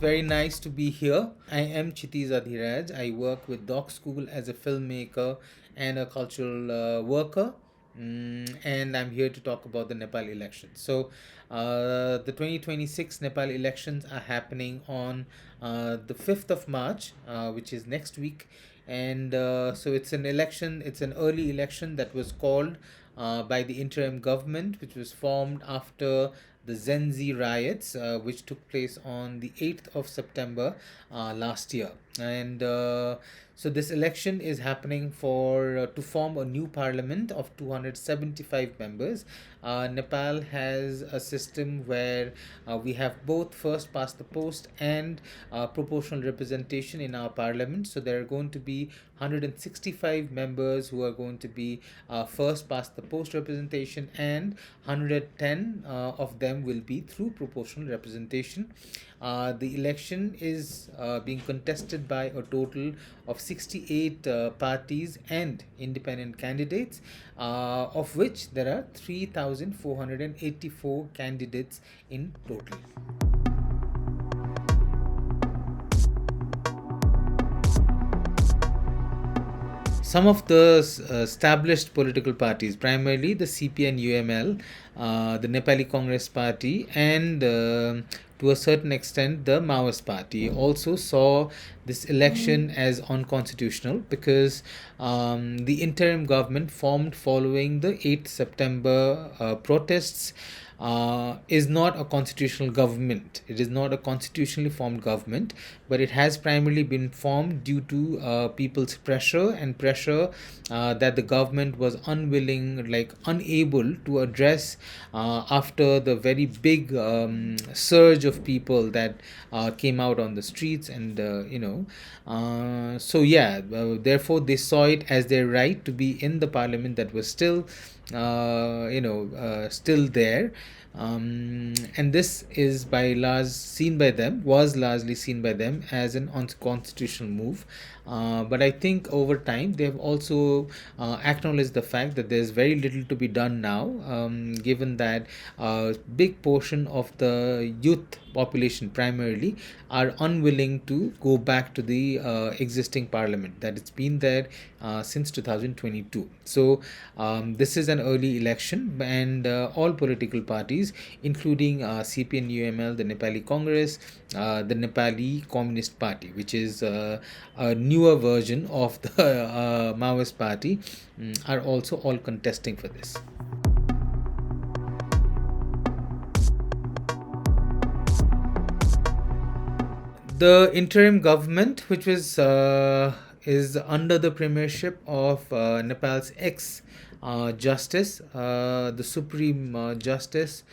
very nice to be here. I am Kshitiz Adhiraj. I work with Doc School as a filmmaker and a cultural worker. And I'm here to talk about the Nepal elections. The 2026 Nepal elections are happening on the 5th of March, which is next week. And so it's an election, it's an early election that was called by the interim government, which was formed after the Gen Z riots, which took place on the 8th of September last year. And so this election is happening for to form a new parliament of 275 members. Nepal has a system where we have both first past the post and proportional representation in our parliament. So there are going to be 165 members who are going to be first past the post representation, and 110 of them will be through proportional representation. The election is being contested by a total of 68 parties and independent candidates, of which there are 3,484 candidates in total. Some of the established political parties, primarily the CP and UML, the Nepali Congress Party, and to a certain extent the Maoist Party, also saw this election as unconstitutional because the interim government formed following the 8th September protests is not a constitutional government. It is not a constitutionally formed government, but it has primarily been formed due to people's pressure and pressure that the government was unable to address after the very big surge of people that came out on the streets. And therefore they saw it as their right to be in the parliament that was still there. And this is by large seen by them was largely seen by them as an unconstitutional move. But I think over time they have also acknowledged the fact that there's very little to be done now, given that a big portion of the youth population primarily are unwilling to go back to the existing parliament that it's been there since 2022. So this is an early election, and all political parties, including CP and UML, the Nepali Congress, the Nepali Communist Party, which is a newer version of the Maoist Party, are also all contesting for this. The interim government, which is under the premiership of Nepal's ex justice, the Supreme Justice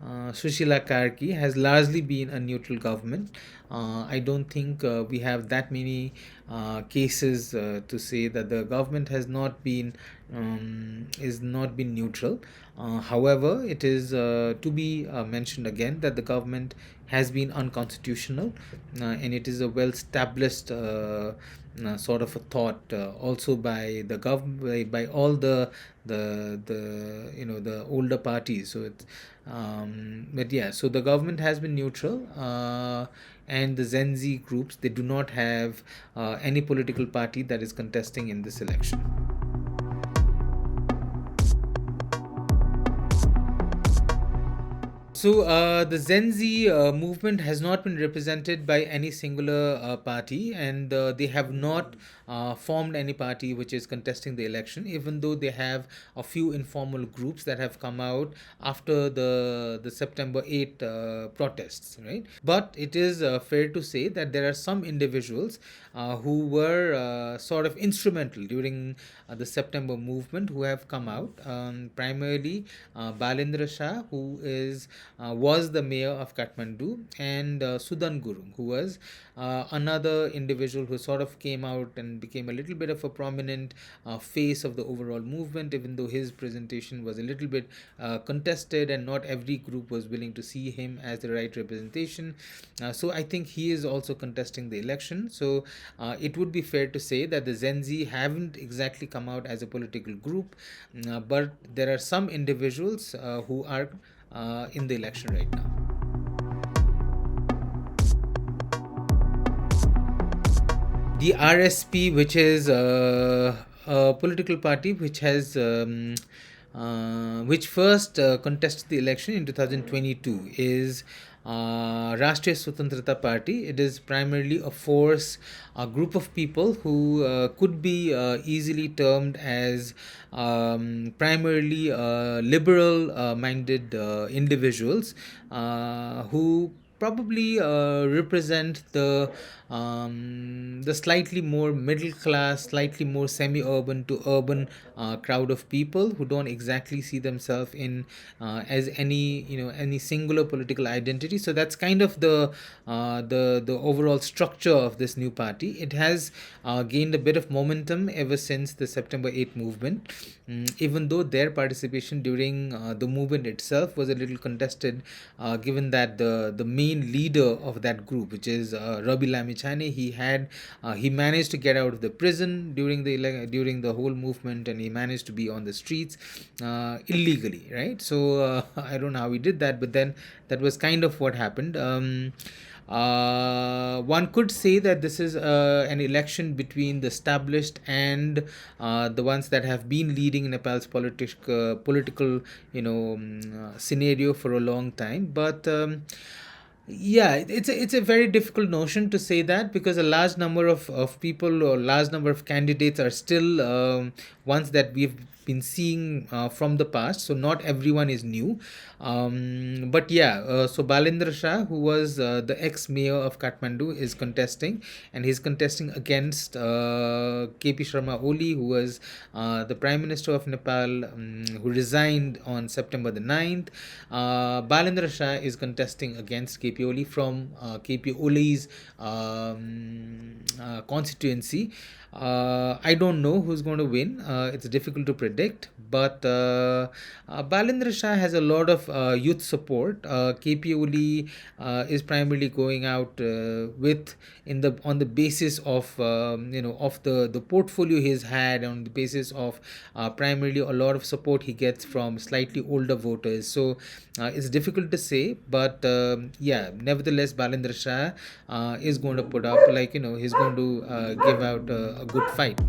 Sushila Karki, has largely been a neutral government. I don't think we have that many cases to say that the government has not been is not been neutral. However, it is to be mentioned again that the government has been unconstitutional, and it is a well established sort of a thought also by the government, by all the older parties. So it's but yeah, so the government has been neutral, and the Gen Z groups, they do not have any political party that is contesting in this election. So the Gen Z movement has not been represented by any singular party, and they have not formed any party which is contesting the election, even though they have a few informal groups that have come out after the September 8 protests, right? But it is fair to say that there are some individuals who were sort of instrumental during the September movement who have come out, primarily Balen, Shah, who was the mayor of Kathmandu, and Sudan Gurung, who was another individual who sort of came out and became a little bit of a prominent face of the overall movement, even though his presentation was a little bit contested and not every group was willing to see him as the right representation. So I think he is also contesting the election. So it would be fair to say that the Gen Z haven't exactly come out as a political group, but there are some individuals who are in the election right now. the RSP, which is a political party which has which first contested the election in 2022, is Rashtriya Swatantrata Party. It is primarily a group of people who could be easily termed as primarily liberal minded individuals who probably represent the slightly more middle class, slightly more semi-urban to urban crowd of people who don't exactly see themselves in as any singular political identity. So that's kind of the overall structure of this new party. It has gained a bit of momentum ever since the September 8th movement. Even though their participation during the movement itself was a little contested, given that the main leader of that group, which is Rabi Lamichane, he managed to get out of the prison during the whole movement, and he managed to be on the streets illegally, right? So I don't know how he did that, but then that was kind of what happened. One could say that this is an election between the established and the ones that have been leading Nepal's political scenario for a long time. But yeah, it's a very difficult notion to say that, because a large number of people or large number of candidates are still ones that we've been seeing from the past. So not everyone is new. But yeah, so Balendra Shah, who was the ex-mayor of Kathmandu, is contesting, and he's contesting against KP Sharma Oli, who was the Prime Minister of Nepal, who resigned on September the 9th. Balendra Shah is contesting against KP Oli from KP Oli's constituency. I don't know who's going to win. It's difficult to predict, but Balendra Shah has a lot of youth support. KP Oli is primarily going out with on the basis of of the portfolio he's had, on the basis of primarily a lot of support he gets from slightly older voters. So it's difficult to say, but yeah, nevertheless, Balendra Shah is going to put up, he's going to give out a good fight.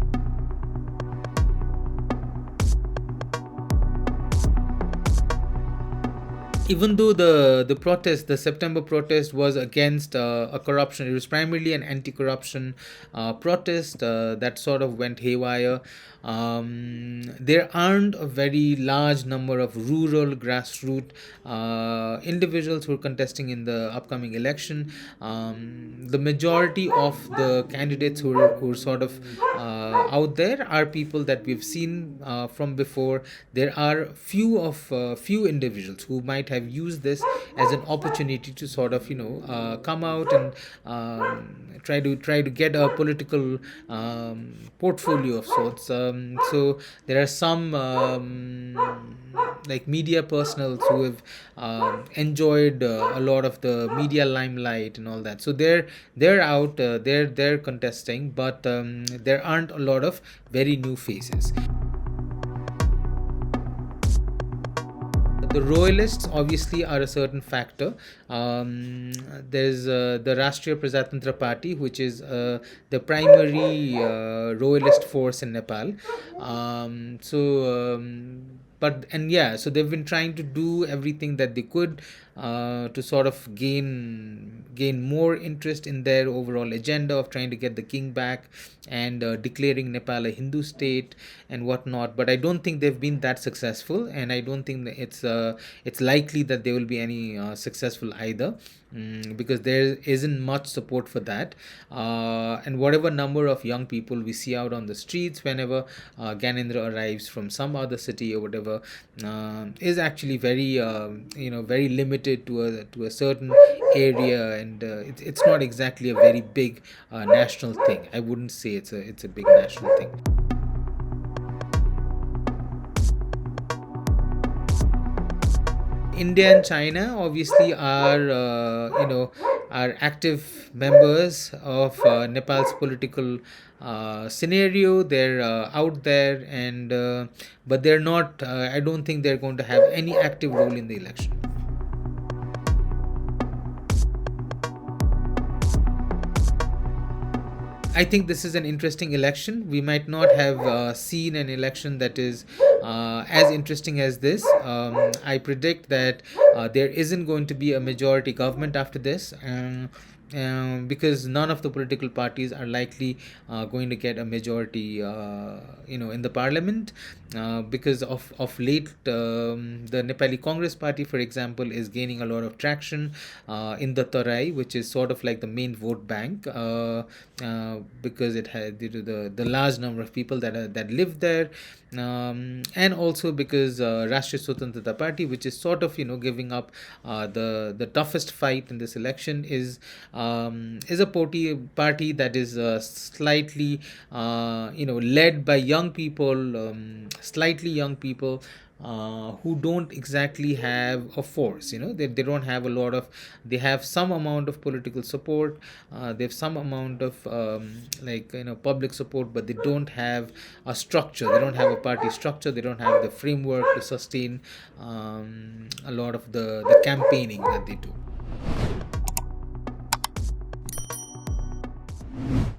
Even though the September protest was against a corruption, it was primarily an anti-corruption protest that sort of went haywire. There aren't a very large number of rural grassroots individuals who are contesting in the upcoming election. The majority of the candidates who are sort of out there are people that we've seen from before. There are few individuals who might have used this as an opportunity to sort of come out and try to get a political portfolio of sorts. So there are some like media personals who have enjoyed a lot of the media limelight and all that. So they're out, they're contesting, but there aren't a lot of very new faces. The royalists obviously are a certain factor. There's the Rashtriya Prajatantra Party, which is the primary royalist force in Nepal. So they've been trying to do everything that they could to sort of gain more interest in their overall agenda of trying to get the king back and declaring Nepal a Hindu state and whatnot. But I don't think they've been that successful, and I don't think that it's likely that they will be any successful either. Because there isn't much support for that, and whatever number of young people we see out on the streets whenever Ganendra arrives from some other city or whatever is actually very very limited to a certain area, and it's not exactly a very big national thing. I wouldn't say it's a big national thing. India and China obviously are active members of Nepal's political scenario. They're out there, and but they're not. I don't think they're going to have any active role in the election. I think this is an interesting election. We might not have seen an election that is as interesting as this. I predict that there isn't going to be a majority government after this. Because none of the political parties are likely going to get a majority, in the parliament. Because of late, the Nepali Congress Party, for example, is gaining a lot of traction in the Tarai, which is sort of like the main vote bank, because it had, due to the large number of people that live there, and also because Rashtriya Swatantrata Party, which is sort of giving up the toughest fight in this election, is a party that is slightly led by young people, slightly young people, who don't exactly have a force. They don't have a lot of, they have some amount of political support, they have some amount of public support, but they don't have a structure, they don't have a party structure, they don't have the framework to sustain a lot of the campaigning that they do.